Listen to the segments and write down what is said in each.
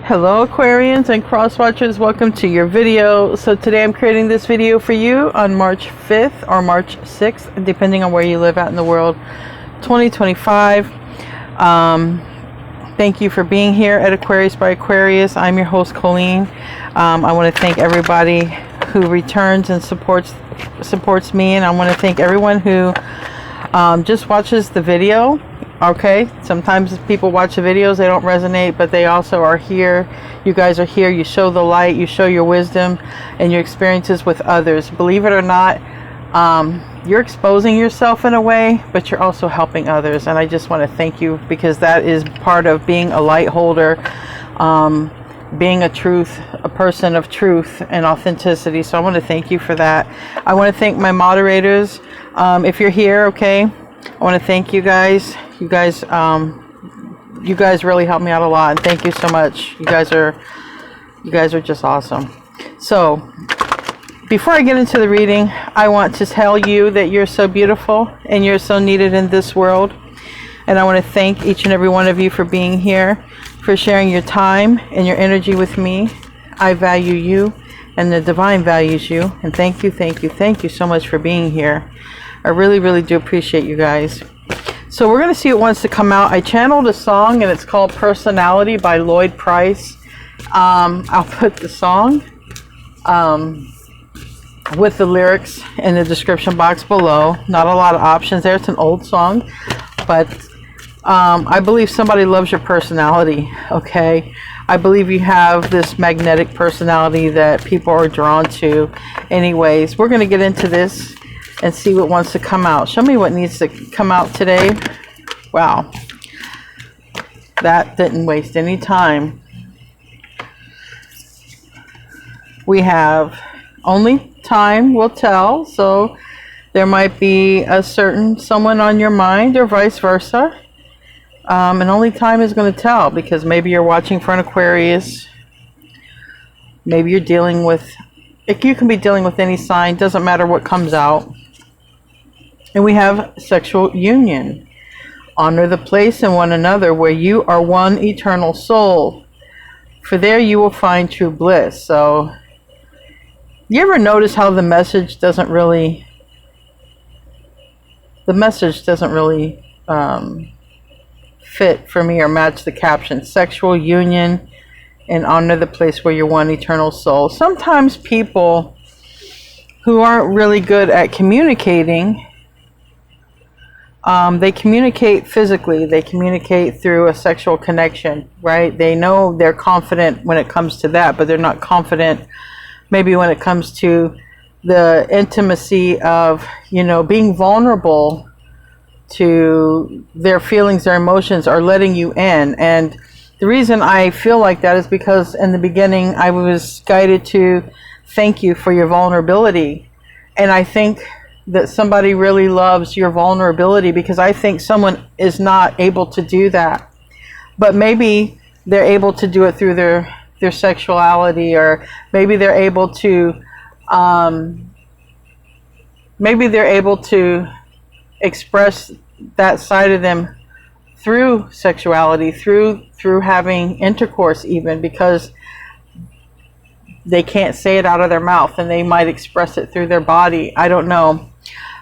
Hello Aquarians and cross watchers, welcome to your video. So today I'm creating this video for you on March 5th or March 6th, depending on where you live out in the world, 2025. Thank you for being here at Aquarius by Aquarius. I'm your host Colleen. I want to thank everybody who returns and supports me, and I want to thank everyone who just watches the video. Okay, sometimes people watch the videos, they don't resonate, but they also are here. You guys are here, you show the light, you show your wisdom and your experiences with others. Believe it or not, you're exposing yourself in a way, but you're also helping others, and I just want to thank you, because that is part of being a light holder, being a person of truth and authenticity. So I want to thank you for that. I want to thank my moderators. If you're here, okay, I want to thank you guys. You guys really helped me out a lot, and thank you so much. You guys are just awesome. So before I get into the reading, I want to tell you that you're so beautiful and you're so needed in this world. And I want to thank each and every one of you for being here, for sharing your time and your energy with me. I value you, and the divine values you. And thank you so much for being here. I really, really do appreciate you guys. So we're going to see what wants to come out. I channeled a song, and it's called Personality by Lloyd. I'll put the song with the lyrics in the description box below. Not a lot of options there. It's an old song, but I believe somebody loves your personality, okay? I believe you have this magnetic personality that people are drawn to. Anyways, we're going to get into this and see what wants to come out. Show me what needs to come out today. Wow. That didn't waste any time. We have only time will tell. So there might be a certain someone on your mind, or vice versa. And only time is going to tell, because maybe you're watching for an Aquarius. Maybe you're dealing with, you can be dealing with any sign. Doesn't matter what comes out. And we have sexual union. Honor the place in one another where you are one eternal soul, for there you will find true bliss. So you ever notice how the message doesn't really fit for me or match the caption? Sexual union and honor the place where you're one eternal soul. Sometimes people who aren't really good at communicating, they communicate physically. They communicate through a sexual connection, right? They know they're confident when it comes to that, but they're not confident maybe when it comes to the intimacy of, being vulnerable to their feelings, their emotions, or letting you in. And the reason I feel like that is because in the beginning I was guided to thank you for your vulnerability. And I think that somebody really loves your vulnerability, because I think someone is not able to do that, but maybe they're able to do it through their sexuality, or maybe they're able to express that side of them through sexuality, through having intercourse, even because they can't say it out of their mouth, and they might express it through their body. I don't know.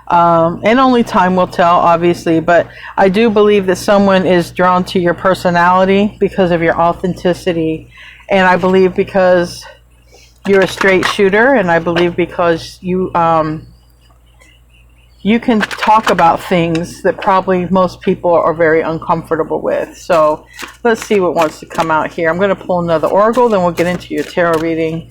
And only time will tell, obviously, but I do believe that someone is drawn to your personality because of your authenticity, and I believe because you're a straight shooter, and I believe because you can talk about things that probably most people are very uncomfortable with. So let's see what wants to come out here. I'm going to pull another oracle, then we'll get into your tarot reading.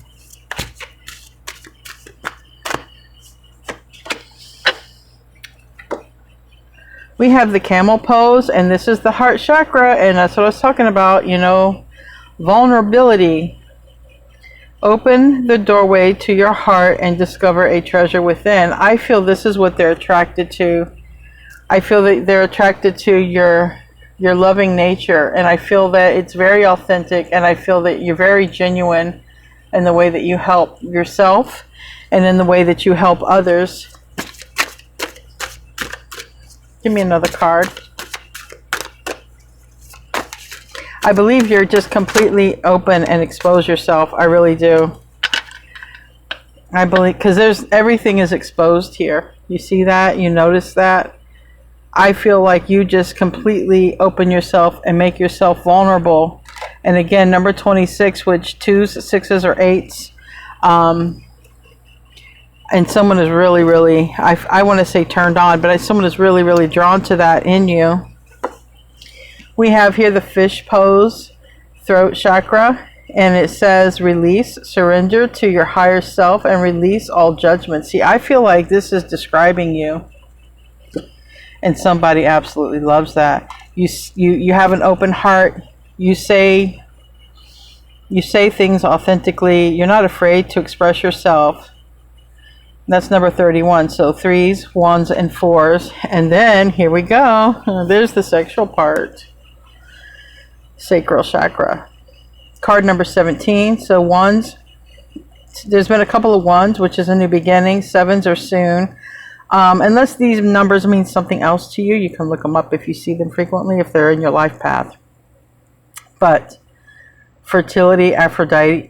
We have the camel pose, and this is the heart chakra, and that's what I was talking about, vulnerability. Open the doorway to your heart and discover a treasure within. I feel this is what they're attracted to. I feel that they're attracted to your loving nature, and I feel that it's very authentic, and I feel that you're very genuine in the way that you help yourself and in the way that you help others. Give me another card. I believe you're just completely open and expose yourself. I really do. I believe, because everything is exposed here. You see that? You notice that? I feel like you just completely open yourself and make yourself vulnerable. And again, number 26, which 2s, 6s, or 8s. And someone is really, really, I want to say turned on, but someone is really, really drawn to that in you. We have here the fish pose, throat chakra, and it says release, surrender to your higher self, and release all judgment. See, I feel like this is describing you, and somebody absolutely loves that. You have an open heart. You say things authentically. You're not afraid to express yourself. That's number 31. So 3s, 1s, and 4s. And then here we go. There's the sexual part. Sacral chakra. Card number 17. So 1s. There's been a couple of 1s, which is a new beginning. 7s are soon. Unless these numbers mean something else to you, you can look them up if you see them frequently, if they're in your life path. But fertility, Aphrodite.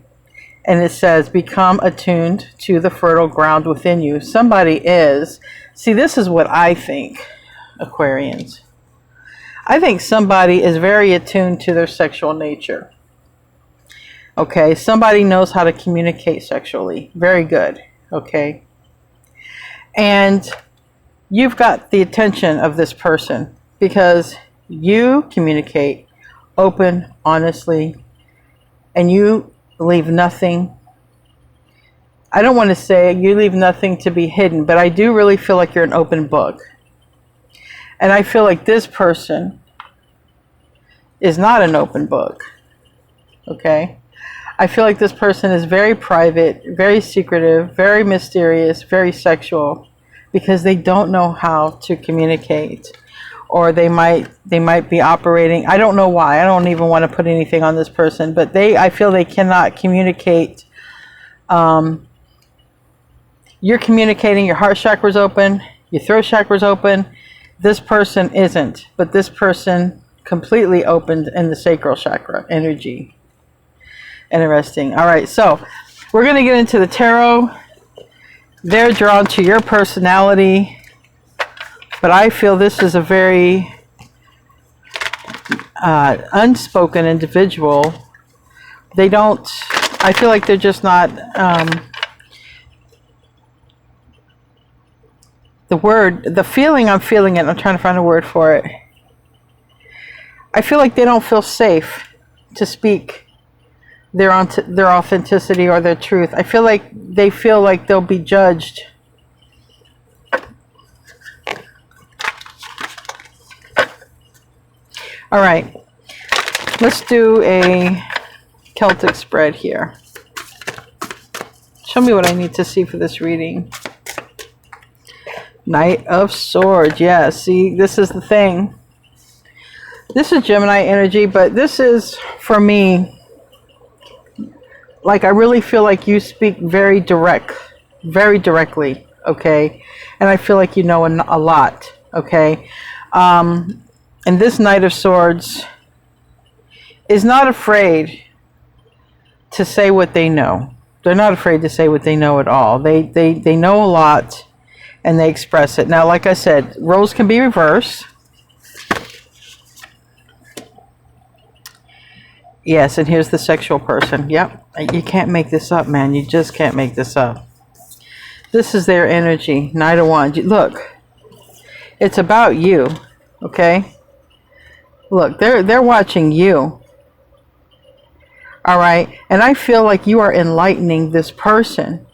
And it says, become attuned to the fertile ground within you. Somebody is. See, this is what I think, Aquarians. I think somebody is very attuned to their sexual nature. Okay, somebody knows how to communicate sexually. Very good. Okay. And you've got the attention of this person because you communicate open, honestly, and you leave nothing. I don't want to say you leave nothing to be hidden, but I do really feel like you're an open book. And I feel like this person is not an open book. Okay? I feel like this person is very private, very secretive, very mysterious, very sexual, because they don't know how to communicate. Or they might be operating, I don't know why, I don't even want to put anything on this person, but I feel they cannot communicate. You're communicating, your heart chakra's open, your throat chakra's open. This person isn't, but this person completely opened in the sacral chakra energy. Interesting. All right, so we're going to get into the tarot. They're drawn to your personality. But I feel this is a very unspoken individual. They don't, I feel like they're just not, the feeling, I'm feeling it, I'm trying to find a word for it. I feel like they don't feel safe to speak their authenticity or their truth. I feel like they feel like they'll be judged. All right, let's do a Celtic spread here. Show me what I need to see for this reading. Knight of Swords. Yeah, see, this is the thing. This is Gemini energy, but this is, for me, like I really feel like you speak very directly, okay? And I feel like you know a lot, okay? And this Knight of Swords is not afraid to say what they know. They're not afraid to say what they know at all. They know a lot, and they express it. Now, like I said, roles can be reversed. Yes, and here's the sexual person. Yep, you can't make this up, man. You just can't make this up. This is their energy. Knight of Wands. Look, it's about you, okay? Look, they're watching you. All right, and I feel like you are enlightening this person,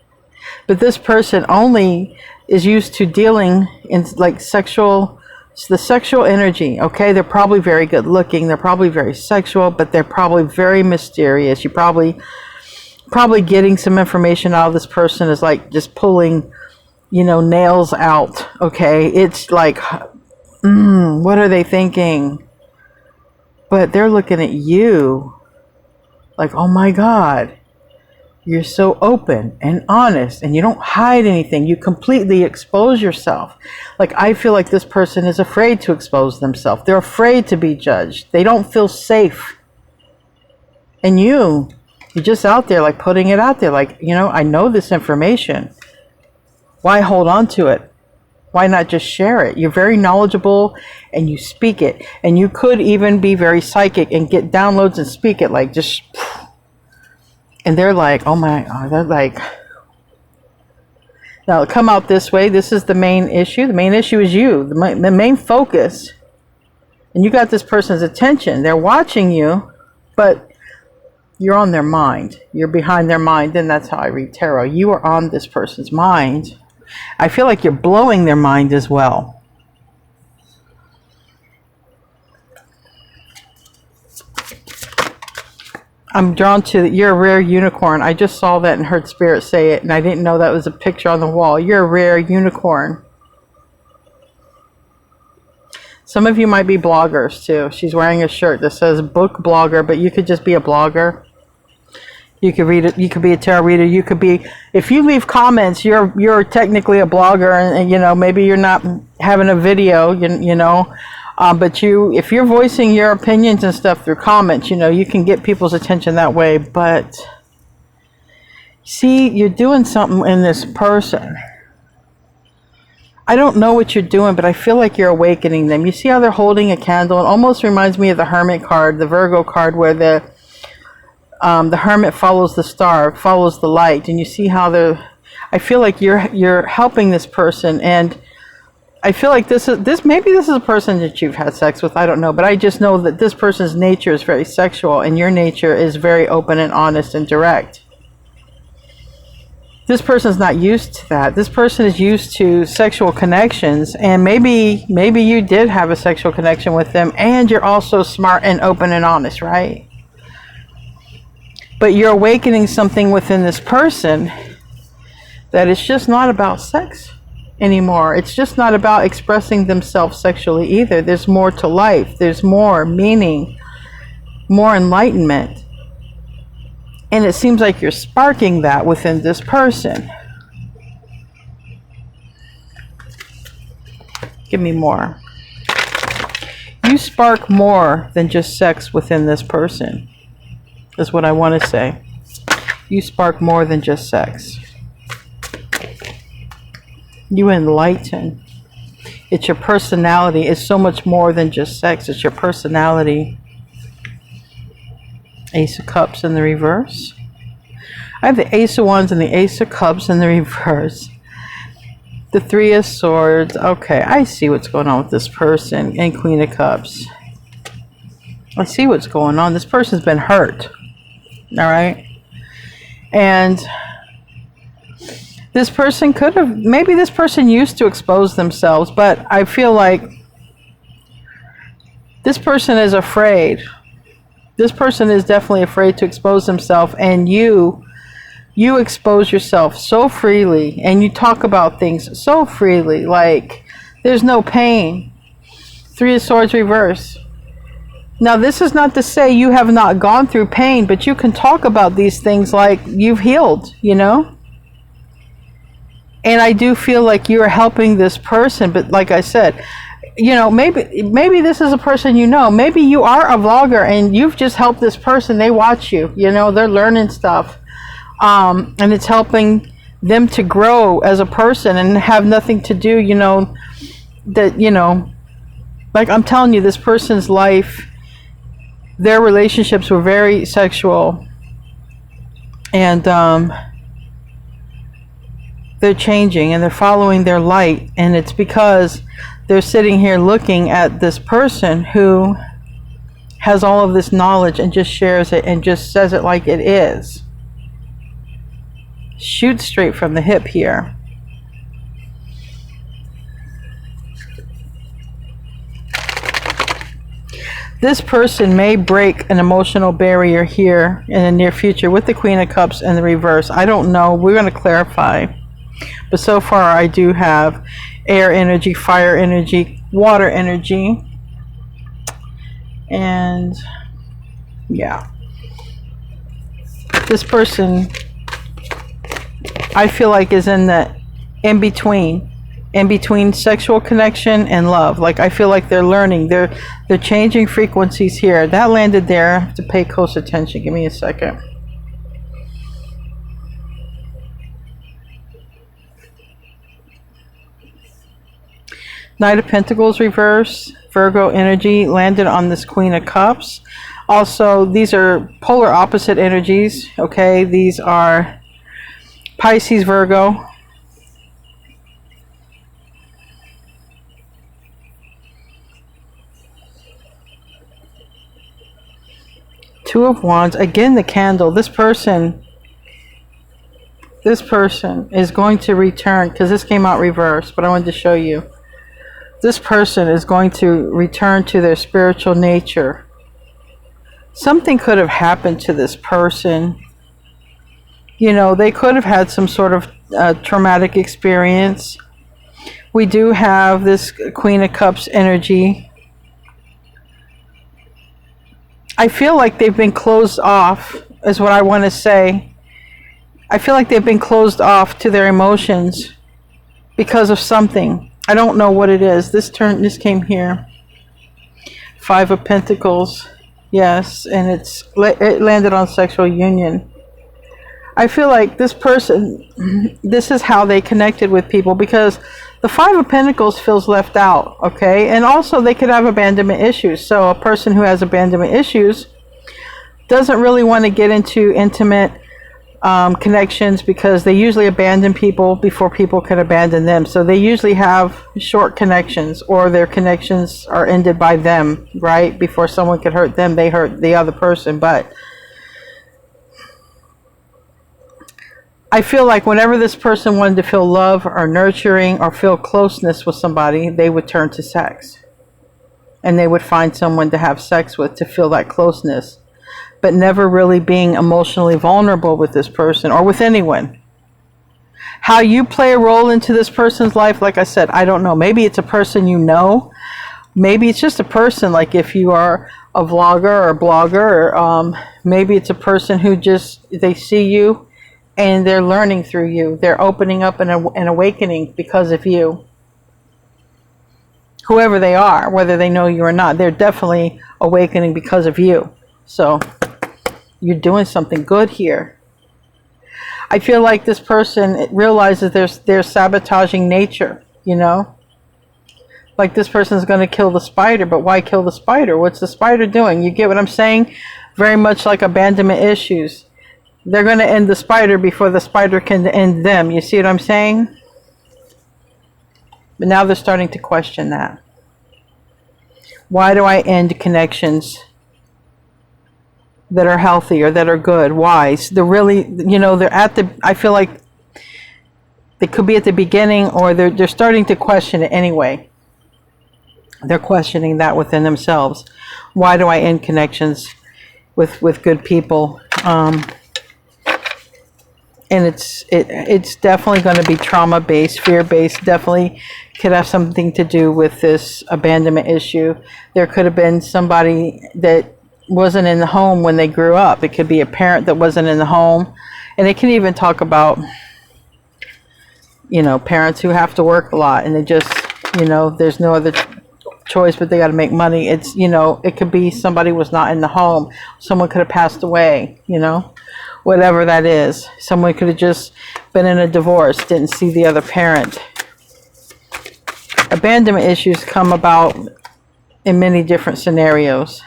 but this person only is used to dealing in like the sexual energy. Okay, they're probably very good looking, they're probably very sexual, but they're probably very mysterious. You probably getting some information out of this person is like just pulling, nails out. Okay, it's like, what are they thinking? But they're looking at you like, oh my God, you're so open and honest and you don't hide anything. You completely expose yourself. Like, I feel like this person is afraid to expose themselves. They're afraid to be judged. They don't feel safe And you're just out there like putting it out there like, you know, I know this information. Why hold on to it? Why not just share it? You're very knowledgeable and you speak it. And you could even be very psychic and get downloads and speak it like just. And they're like, oh my God, they're like, now come out this way. This is the main issue. The main issue is you, the main focus. And you got this person's attention. They're watching you, but you're on their mind. You're behind their mind. And that's how I read tarot. You are on this person's mind. I feel like you're blowing their mind as well. I'm drawn to, you're a rare unicorn. I just saw that and heard Spirit say it, and I didn't know that was a picture on the wall. You're a rare unicorn. Some of you might be bloggers too. She's wearing a shirt that says book blogger, but you could just be a blogger. You could read it. You could be a tarot reader. You could be, if you leave comments, you're technically a blogger, and you know, maybe you're not having a video, you know, but if you're voicing your opinions and stuff through comments, you know, you can get people's attention that way. But see, you're doing something in this person. I don't know what you're doing, but I feel like you're awakening them. You see how they're holding a candle? It almost reminds me of the Hermit card, the Virgo card, where the Hermit follows the star, follows the light, and you see how I feel like you're helping this person, and I feel like maybe this is a person that you've had sex with. I don't know, but I just know that this person's nature is very sexual, and your nature is very open and honest and direct. This person's not used to that. This person is used to sexual connections, and maybe you did have a sexual connection with them, and you're also smart and open and honest, right? But you're awakening something within this person that it's just not about sex anymore. It's just not about expressing themselves sexually either. There's more to life. There's more meaning, more enlightenment. And it seems like you're sparking that within this person. Give me more. You spark more than just sex within this person, is what I want to say. You spark more than just sex. You enlighten. It's your personality. It's so much more than just sex. It's your personality. Ace of Cups in the reverse. I have the Ace of Wands and the Ace of Cups in the reverse. The Three of Swords. Okay, I see what's going on with this person. And Queen of Cups. I see what's going on. This person's been hurt. Alright? And this person could have, maybe this person used to expose themselves, but I feel like this person is afraid. This person is definitely afraid to expose himself, and you expose yourself so freely, and you talk about things so freely, like there's no pain. Three of Swords reverse. Now, this is not to say you have not gone through pain, but you can talk about these things like you've healed, you know? And I do feel like you're helping this person, but like I said, you know, maybe this is a person you know. Maybe you are a vlogger and you've just helped this person. They watch you, you know, they're learning stuff. And it's helping them to grow as a person and have nothing to do, you know, that, you know, like I'm telling you, this person's life, their relationships were very sexual, and they're changing and they're following their light, and it's because they're sitting here looking at this person who has all of this knowledge and just shares it and just says it like it is. Shoot straight from the hip here. This person may break an emotional barrier here in the near future with the Queen of Cups in the reverse. I don't know. We're going to clarify. But so far I do have air energy, fire energy, water energy. And yeah. This person, I feel like, is in the in between. in between sexual connection and love. Like, I feel like they're learning. They're changing frequencies here. That landed there. I have to pay close attention. Give me a second. Knight of Pentacles reverse. Virgo energy landed on this Queen of Cups. Also, these are polar opposite energies. Okay, these are Pisces, Virgo. Two of Wands. Again, the candle. This person is going to return, because this came out reversed, but I wanted to show you. This person is going to return to their spiritual nature. Something could have happened to this person. You know, they could have had some sort of traumatic experience. We do have this Queen of Cups energy. I feel like they've been closed off, is what I want to say. I feel like they've been closed off to their emotions because of something. I don't know what it is. This came here. Five of Pentacles. Yes, and it landed on sexual union. I feel like this person, this is how they connected with people, because the Five of Pentacles feels left out, okay? And also they could have abandonment issues. So a person who has abandonment issues doesn't really want to get into intimate connections, because they usually abandon people before people can abandon them. So they usually have short connections, or their connections are ended by them, right? Before someone could hurt them, they hurt the other person. But I feel like whenever this person wanted to feel love or nurturing or feel closeness with somebody, they would turn to sex. And they would find someone to have sex with to feel that closeness. But never really being emotionally vulnerable with this person or with anyone. How you play a role into this person's life, like I said, I don't know. Maybe it's a person you know. Maybe it's just a person, like if you are a vlogger or a blogger, or maybe it's a person who just, they see you and they're learning through you. They're opening up and awakening because of you. Whoever they are, whether they know you or not, they're definitely awakening because of you. So you're doing something good here. I feel like this person realizes their sabotaging nature, you know? Like this person's going to kill the spider, but why kill the spider? What's the spider doing? You get what I'm saying? Very much like abandonment issues. They're going to end the spider before the spider can end them. You see what I'm saying? But now they're starting to question that. Why do I end connections that are healthy or that are good? Why? So they're really, you know, they're at the, I feel like they could be at the beginning, or they're starting to question it anyway. They're questioning that within themselves. Why do I end connections with good people? And it's definitely going to be trauma-based, fear-based. Definitely could have something to do with this abandonment issue. There could have been somebody that wasn't in the home when they grew up. It could be a parent that wasn't in the home. And it can even talk about, you know, parents who have to work a lot and they just, you know, there's no other choice but they got to make money. It's, you know, it could be somebody was not in the home. Someone could have passed away, you know. Whatever that is. Someone could have just been in a divorce, didn't see the other parent. Abandonment issues come about in many different scenarios.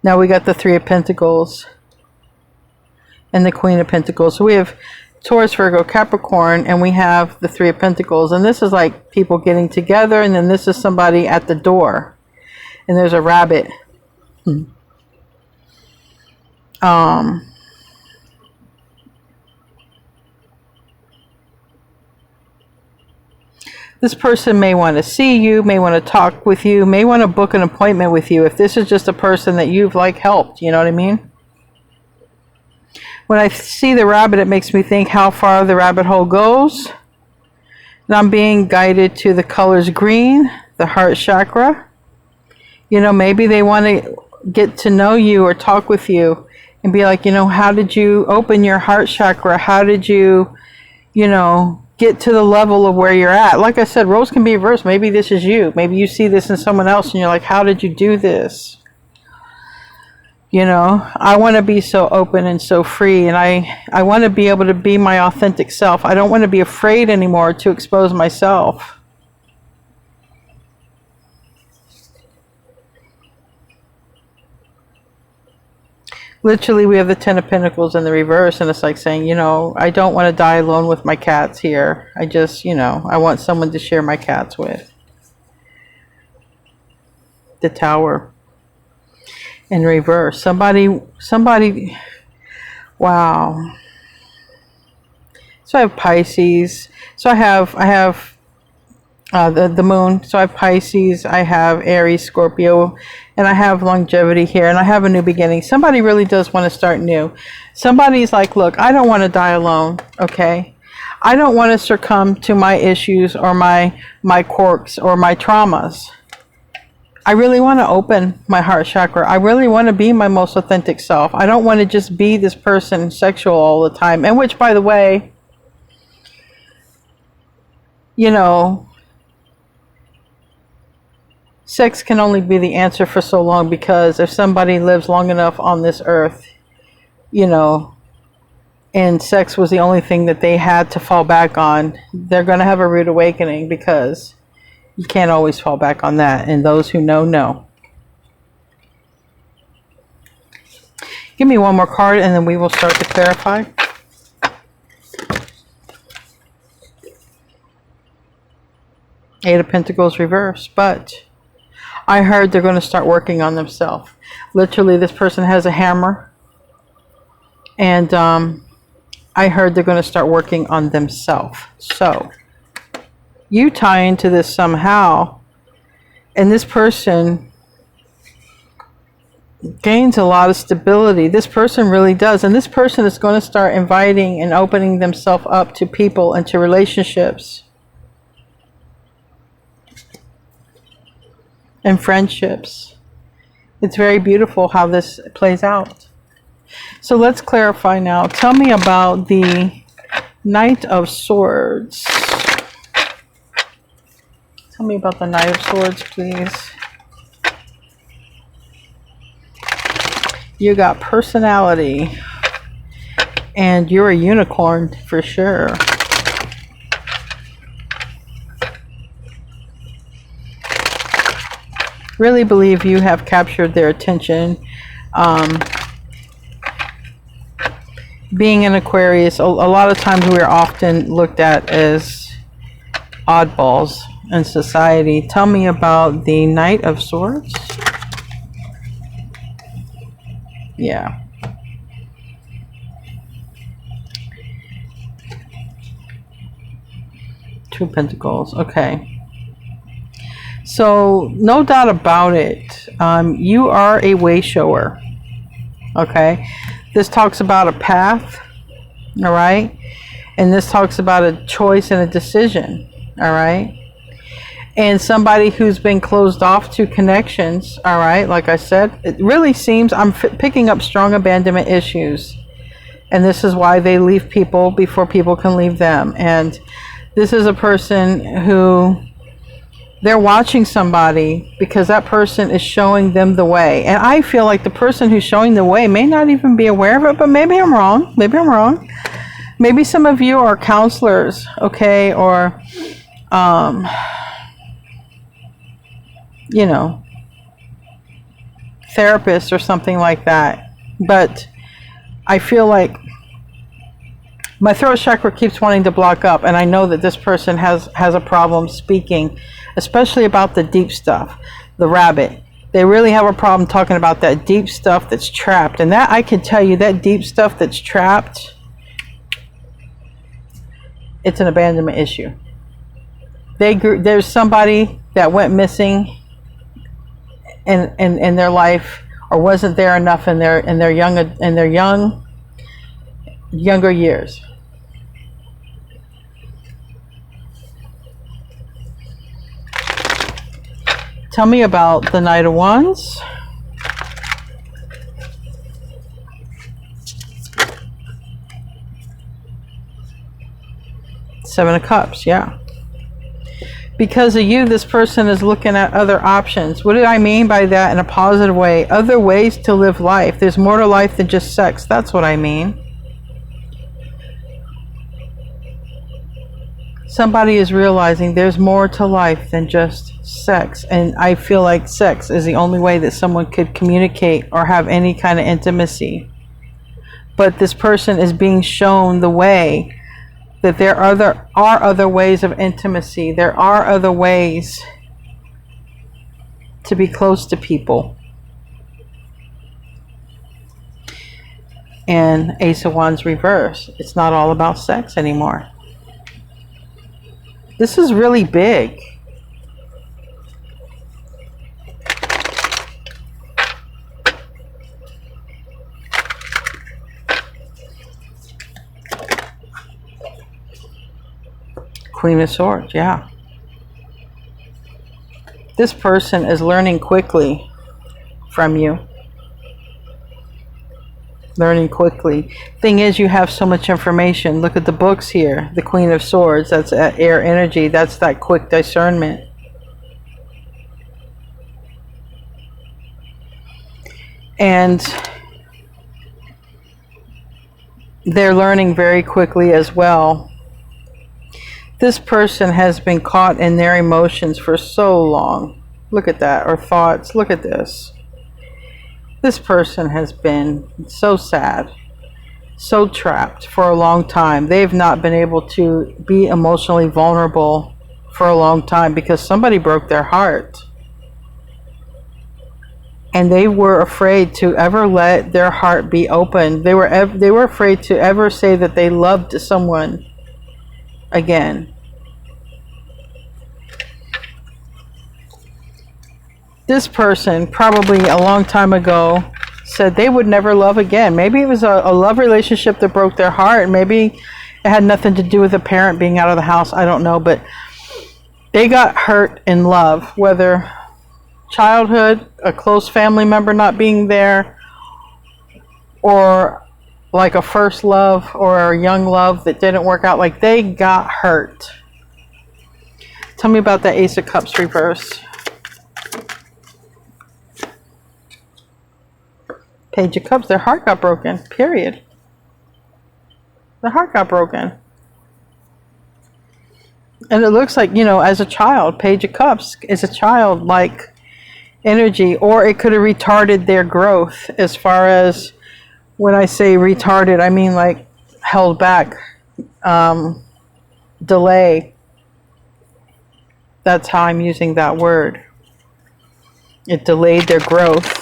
Now we got the Three of Pentacles and the Queen of Pentacles. So we have Taurus, Virgo, Capricorn, and we have the Three of Pentacles. And this is like people getting together, and then this is somebody at the door. And there's a rabbit. This person may want to see you, may want to talk with you, may want to book an appointment with you. If this is just a person that you've like helped, you know what I mean? When I see the rabbit, it makes me think how far the rabbit hole goes. And I'm being guided to the colors green, the heart chakra. You know, maybe they want to get to know you or talk with you and be like, how did you open your heart chakra? How did you, get to the level of where you're at? Like I said, roles can be reversed. Maybe this is you. Maybe you see this in someone else and you're like, how did you do this? I want to be so open and so free, and I want to be able to be my authentic self. I don't want to be afraid anymore to expose myself. Literally, we have the Ten of Pentacles in the reverse, and it's like saying, I don't want to die alone with my cats here. I just, I want someone to share my cats with. The Tower in reverse. Somebody, wow. So I have Pisces. So I have the moon. So I have Pisces, I have Aries, Scorpio, and I have longevity here, and I have a new beginning. Somebody really does want to start new. Somebody's like, look, I don't want to die alone, okay? I don't want to succumb to my issues or my quirks or my traumas. I really want to open my heart chakra. I really want to be my most authentic self. I don't want to just be this person sexual all the time. And which, by the way, sex can only be the answer for so long, because if somebody lives long enough on this earth, and sex was the only thing that they had to fall back on, they're going to have a rude awakening, because you can't always fall back on that. And those who know. Give me one more card and then we will start to clarify. Eight of Pentacles reverse. But I heard they're going to start working on themselves. Literally, this person has a hammer. And I heard they're going to start working on themselves. So you tie into this somehow, and this person gains a lot of stability. This person really does. And this person is going to start inviting and opening themselves up to people and to relationships and friendships. It's very beautiful how this plays out. So let's clarify now. Tell me about the Knight of Swords. Tell me about the Knight of Swords, please. You got personality. And you're a unicorn for sure. Really believe you have captured their attention. Being an Aquarius, a lot of times we're often looked at as oddballs in society. Tell me about the Knight of Swords. Yeah. Two Pentacles. Okay. So, no doubt about it, you are a way shower. Okay. This talks about a path. All right. And this talks about a choice and a decision. All right. And somebody who's been closed off to connections. All right. Like I said, it really seems I'm picking up strong abandonment issues. And this is why they leave people before people can leave them. And this is a person who they're watching somebody because that person is showing them the way. And I feel like the person who's showing the way may not even be aware of it, but maybe I'm wrong. Maybe I'm wrong. Maybe some of you are counselors, okay, or, you know, therapists or something like that. But I feel like my throat chakra keeps wanting to block up, and I know that this person has a problem speaking, especially about the deep stuff, the rabbit. They really have a problem talking about that deep stuff that's trapped. And that, I can tell you, that deep stuff that's trapped, it's an abandonment issue. There's somebody that went missing in their life, or wasn't there enough in their younger years. Tell me about the Knight of Wands. Seven of Cups, yeah. Because of you, this person is looking at other options. What do I mean by that in a positive way? Other ways to live life. There's more to life than just sex. That's what I mean. Somebody is realizing there's more to life than just sex. And I feel like sex is the only way that someone could communicate or have any kind of intimacy. But this person is being shown the way that there are other ways of intimacy. There are other ways to be close to people. And Ace of Wands reverse. It's not all about sex anymore. This is really big. Queen of Swords, yeah. This person is learning quickly from you. Learning quickly. Thing is, you have so much information. Look at the books here. The Queen of Swords, that's that air energy. That's that quick discernment. And they're learning very quickly as well. This person has been caught in their emotions for so long. Look at that. Or thoughts. Look at this. This person has been so sad, so trapped for a long time. They've not been able to be emotionally vulnerable for a long time because somebody broke their heart. And they were afraid to ever let their heart be open. They were afraid to ever say that they loved someone again. This person probably a long time ago said they would never love again. Maybe it was a love relationship that broke their heart. Maybe it had nothing to do with a parent being out of the house. I don't know. But they got hurt in love. Whether childhood, a close family member not being there, or like a first love or a young love that didn't work out. Like they got hurt. Tell me about the Ace of Cups reverse. Page of Cups, their heart got broken, period. Their heart got broken. And it looks like, you know, as a child, Page of Cups is a childlike energy, or it could have retarded their growth. As far as when I say retarded, I mean like held back, delay. That's how I'm using that word. It delayed their growth.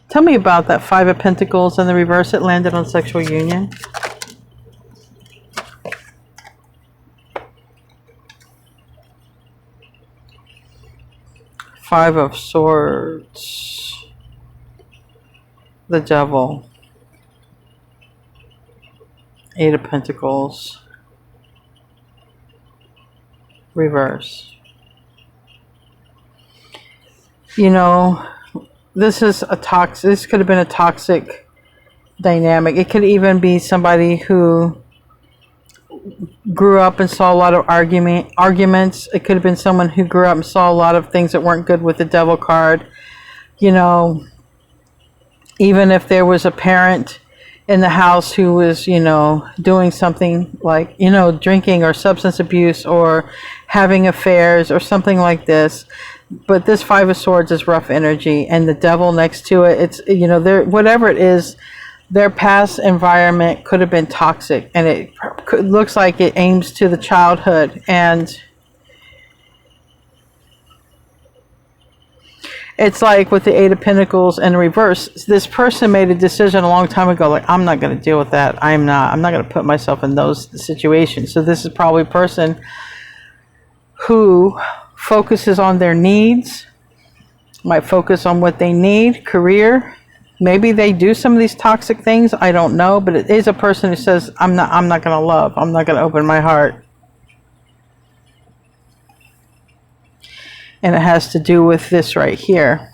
Tell me about that Five of Pentacles and the reverse. It landed on sexual union. Five of Swords. The Devil. Eight of Pentacles. Reverse. You know, this could have been a toxic dynamic. It could even be somebody who grew up and saw a lot of arguments. It could have been someone who grew up and saw a lot of things that weren't good with the Devil card. You know, even if there was a parent in the house who was, you know, doing something like, you know, drinking or substance abuse or having affairs or something like this. But this Five of Swords is rough energy, and the Devil next to it, it's, you know, whatever it is, their past environment could have been toxic, and it looks like it aims to the childhood. And it's like with the Eight of Pentacles in reverse, this person made a decision a long time ago, like, I'm not going to deal with that. I'm not going to put myself in those situations. So this is probably a person who focuses on their needs, might focus on what they need, career. Maybe they do some of these toxic things, I don't know, but it is a person who says, I'm not going to love, I'm not going to open my heart. And it has to do with this right here.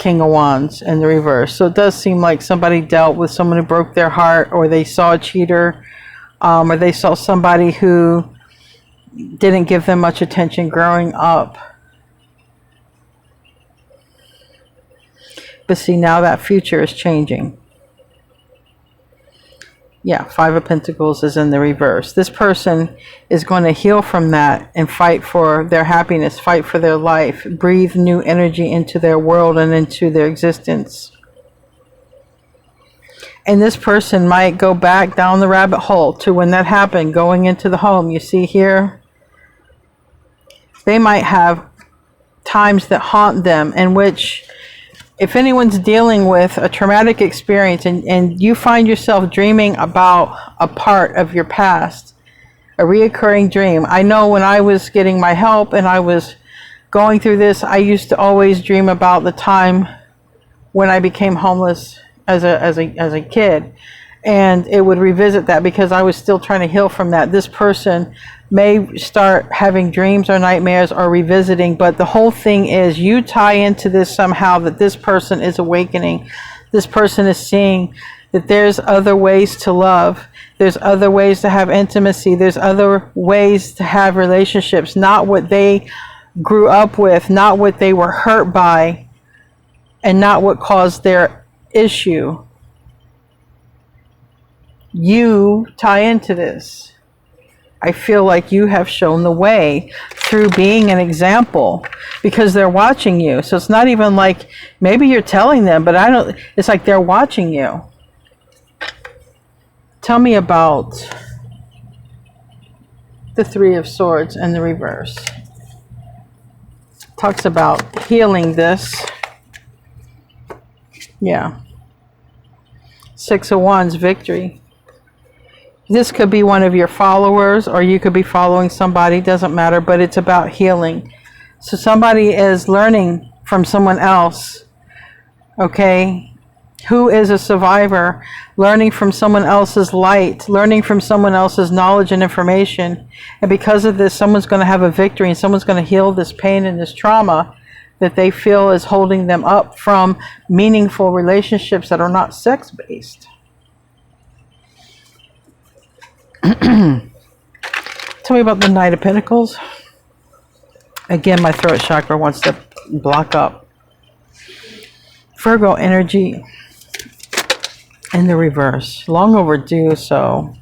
King of Wands in the reverse. So it does seem like somebody dealt with someone who broke their heart, or they saw a cheater, or they saw somebody who didn't give them much attention growing up. But see, now that future is changing. Yeah, Five of Pentacles is in the reverse. This person is going to heal from that and fight for their happiness, fight for their life, breathe new energy into their world and into their existence. And this person might go back down the rabbit hole to when that happened, going into the home. You see here, they might have times that haunt them, in which, if anyone's dealing with a traumatic experience and you find yourself dreaming about a part of your past, a reoccurring dream. I know when I was getting my help and I was going through this, I used to always dream about the time when I became homeless as a kid. And it would revisit that because I was still trying to heal from that. This person may start having dreams or nightmares or revisiting, but the whole thing is you tie into this somehow, that this person is awakening. This person is seeing that there's other ways to love. There's other ways to have intimacy. There's other ways to have relationships, not what they grew up with, not what they were hurt by, and not what caused their issue. You tie into this. I feel like you have shown the way through being an example, because they're watching you. So it's not even like maybe you're telling them, but it's like they're watching you. Tell me about the Three of Swords in the reverse. Talks about healing this. Yeah. Six of Wands, victory. This could be one of your followers, or you could be following somebody, doesn't matter, but it's about healing. So somebody is learning from someone else, okay, who is a survivor, learning from someone else's light, learning from someone else's knowledge and information. And because of this, someone's going to have a victory, and someone's going to heal this pain and this trauma that they feel is holding them up from meaningful relationships that are not sex-based. Tell me about the Knight of Pentacles. Again, my throat chakra wants to block up. Virgo energy in the reverse. Long overdue, so.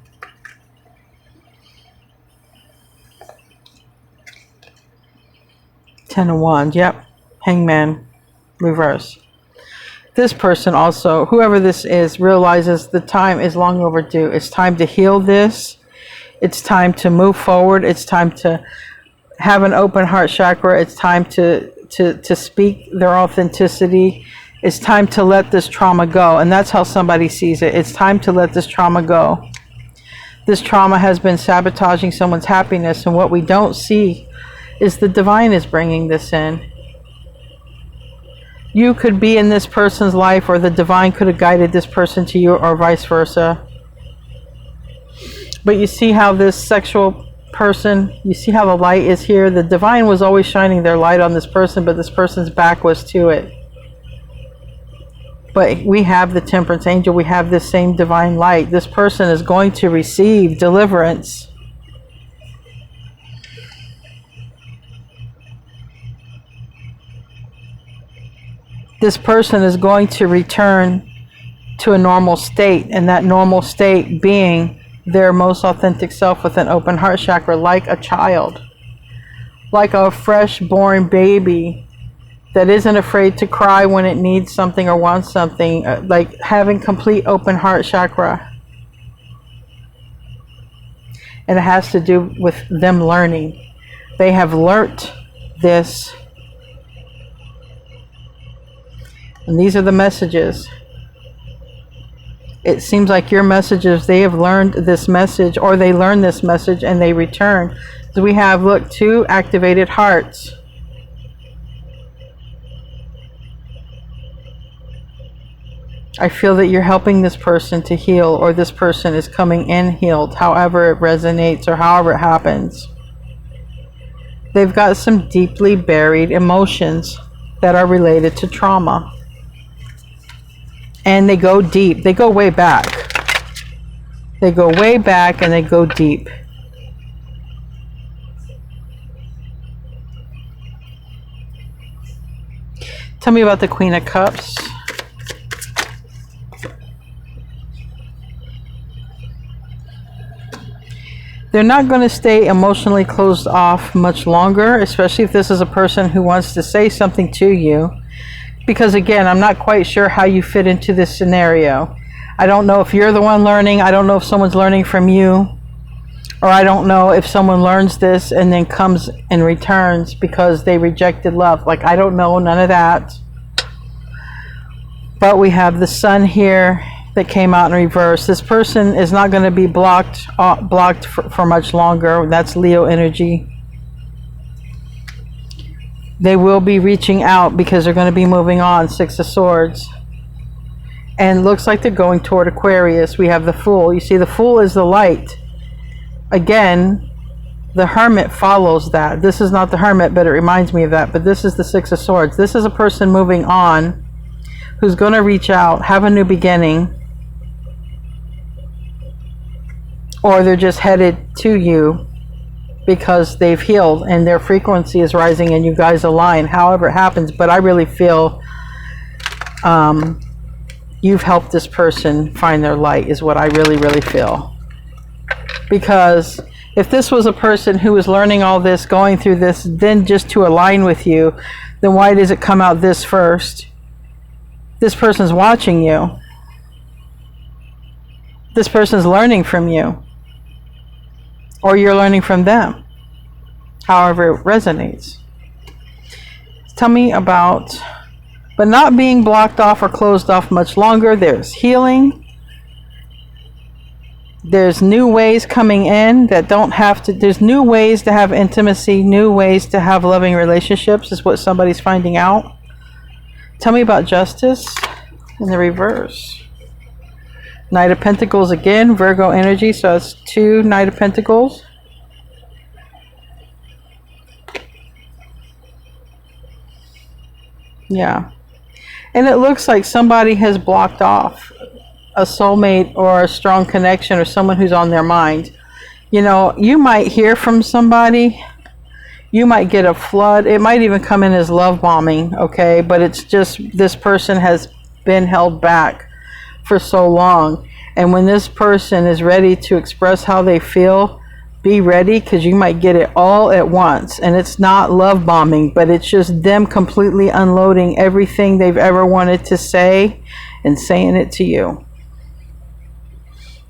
Ten of Wands, yep. Hangman, reverse. This person also, whoever this is, realizes the time is long overdue. It's time to heal this. It's time to move forward. It's time to have an open heart chakra. It's time to speak their authenticity. It's time to let this trauma go. And that's how somebody sees it. It's time to let this trauma go. This trauma has been sabotaging someone's happiness. And what we don't see is the divine is bringing this in. You could be in this person's life, or the divine could have guided this person to you, or vice versa. But you see how this sexual person, you see how the light is here? The divine was always shining their light on this person, but this person's back was to it. But we have the Temperance Angel. We have this same divine light. This person is going to receive deliverance. This person is going to return to a normal state, and that normal state being their most authentic self with an open heart chakra, like a child, like a fresh born baby that isn't afraid to cry when it needs something or wants something, like having complete open heart chakra. And it has to do with them learning. They have learnt this. And these are the messages. It seems like your messages, they have learned this message, or they learn this message and they return. So we have, look, 2 activated hearts. I feel that you're helping this person to heal, or this person is coming in healed, however it resonates or however it happens. They've got some deeply buried emotions that are related to trauma. And they go deep. They go way back. They go way back and they go deep. Tell me about the Queen of Cups. They're not going to stay emotionally closed off much longer, especially if this is a person who wants to say something to you. Because again, I'm not quite sure how you fit into this scenario. I don't know if you're the one learning. I don't know if someone's learning from you. Or I don't know if someone learns this and then comes and returns because they rejected love. Like, I don't know, none of that. But we have the Sun here that came out in reverse. This person is not going to be blocked for much longer. That's Leo energy. They will be reaching out because they're going to be moving on. Six of Swords. And looks like they're going toward Aquarius. We have the Fool. You see, the Fool is the light. Again, the Hermit follows that. This is not the Hermit, but it reminds me of that. But this is the Six of Swords. This is a person moving on who's going to reach out, have a new beginning. Or they're just headed to you because they've healed and their frequency is rising and you guys align, however it happens. But I really feel you've helped this person find their light is what I really, really feel. Because if this was a person who was learning all this, going through this, then just to align with you, then why does it come out this first? This person's watching you. This person's learning from you. Or you're learning from them. However it resonates. Tell me about, but not being blocked off or closed off much longer. There's healing. There's new ways coming in that don't have to, there's new ways to have intimacy, new ways to have loving relationships is what somebody's finding out. Tell me about Justice in the reverse. Knight of Pentacles again, Virgo energy, so it's 2 Knight of Pentacles. Yeah. And it looks like somebody has blocked off a soulmate or a strong connection or someone who's on their mind. You know, you might hear from somebody. You might get a flood. It might even come in as love bombing, okay? But it's just this person has been held back for so long. And when this person is ready to express how they feel, be ready because you might get it all at once. And it's not love bombing, but it's just them completely unloading everything they've ever wanted to say and saying it to you.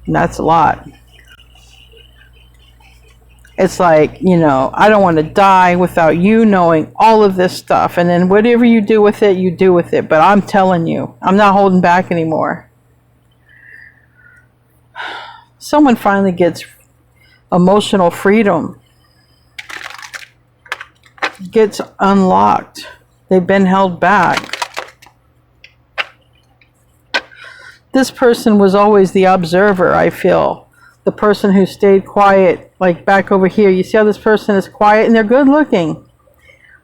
And that's a lot. It's like, you know, I don't want to die without you knowing all of this stuff. And then whatever you do with it, you do with it. But I'm telling you, I'm not holding back anymore. Someone finally gets emotional freedom. Gets unlocked. They've been held back. This person was always the observer, I feel. The person who stayed quiet, like back over here. You see how this person is quiet and they're good looking.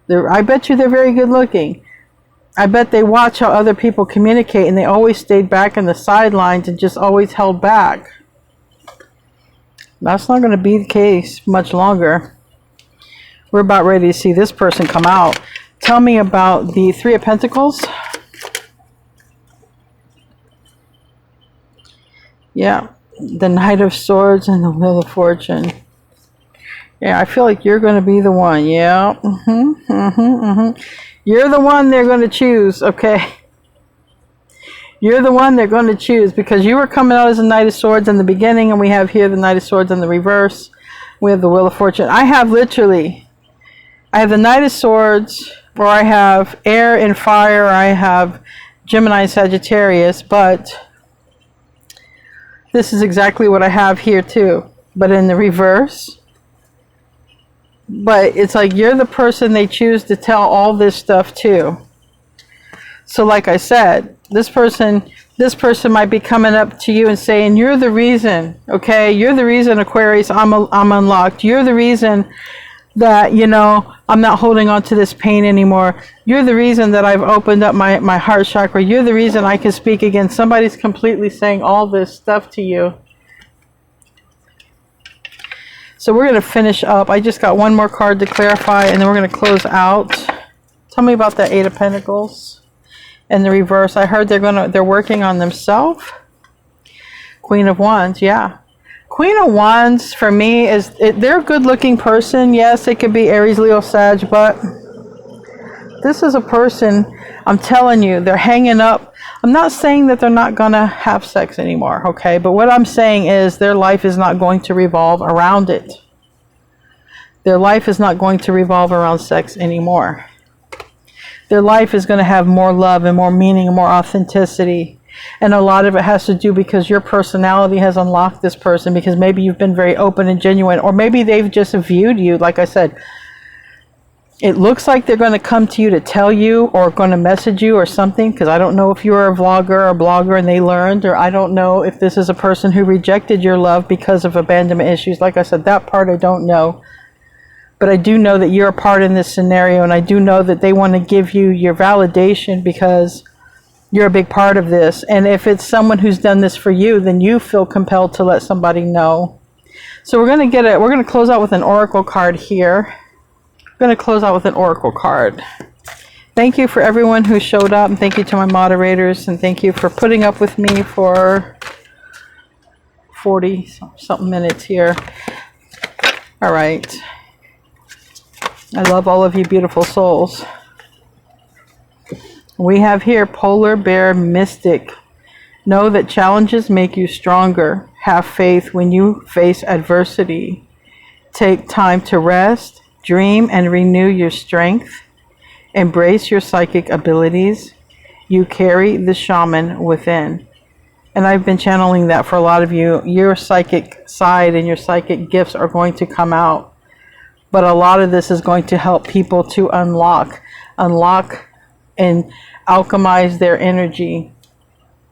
I bet you they're very good looking. I bet they watch how other people communicate and they always stayed back in the sidelines and just always held back. That's not going to be the case much longer. We're about ready to see this person come out. Tell me about the 3 of Pentacles. Yeah, the Knight of Swords and the Wheel of Fortune. Yeah, I feel like you're going to be the one. Yeah. You're the one they're going to choose, okay? You're the one they're going to choose because you were coming out as a Knight of Swords in the beginning, and we have here the Knight of Swords in the reverse. We have the Wheel of Fortune. I have the Knight of Swords, or I have air and fire, or I have Gemini and Sagittarius, but this is exactly what I have here too, but in the reverse. But it's like you're the person they choose to tell all this stuff to. So like I said, this person might be coming up to you and saying, you're the reason, okay? You're the reason, Aquarius, I'm unlocked. You're the reason that, you know, I'm not holding on to this pain anymore. You're the reason that I've opened up my heart chakra. You're the reason I can speak again. Somebody's completely saying all this stuff to you. So we're going to finish up. I just got one more card to clarify, and then we're going to close out. Tell me about the Eight of Pentacles in the reverse. I heard they're working on themselves. Queen of Wands, yeah. Queen of Wands for me they're a good-looking person. Yes, it could be Aries, Leo, Sag, but this is a person, I'm telling you, they're hanging up. I'm not saying that they're not going to have sex anymore, okay? But what I'm saying is their life is not going to revolve around it. Their life is not going to revolve around sex anymore. Their life is going to have more love and more meaning and more authenticity. And a lot of it has to do because your personality has unlocked this person, because maybe you've been very open and genuine, or maybe they've just viewed you. Like I said, it looks like they're going to come to you to tell you, or going to message you or something, because I don't know if you're a vlogger or a blogger and they learned, or I don't know if this is a person who rejected your love because of abandonment issues. Like I said, that part I don't know. But I do know that you're a part in this scenario, and I do know that they want to give you your validation because you're a big part of this. And if it's someone who's done this for you, then you feel compelled to let somebody know. So we're going to close out with an oracle card here. I'm going to close out with an oracle card. Thank you for everyone who showed up, and thank you to my moderators, and thank you for putting up with me for 40 something minutes here. All right. I love all of you beautiful souls. We have here Polar Bear Mystic. Know that challenges make you stronger. Have faith when you face adversity. Take time to rest, dream, and renew your strength. Embrace your psychic abilities. You carry the shaman within. And I've been channeling that for a lot of you. Your psychic side and your psychic gifts are going to come out. But a lot of this is going to help people to unlock and alchemize their energy.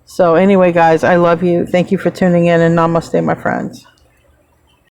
So anyway, guys, I love you. Thank you for tuning in, and namaste, my friends.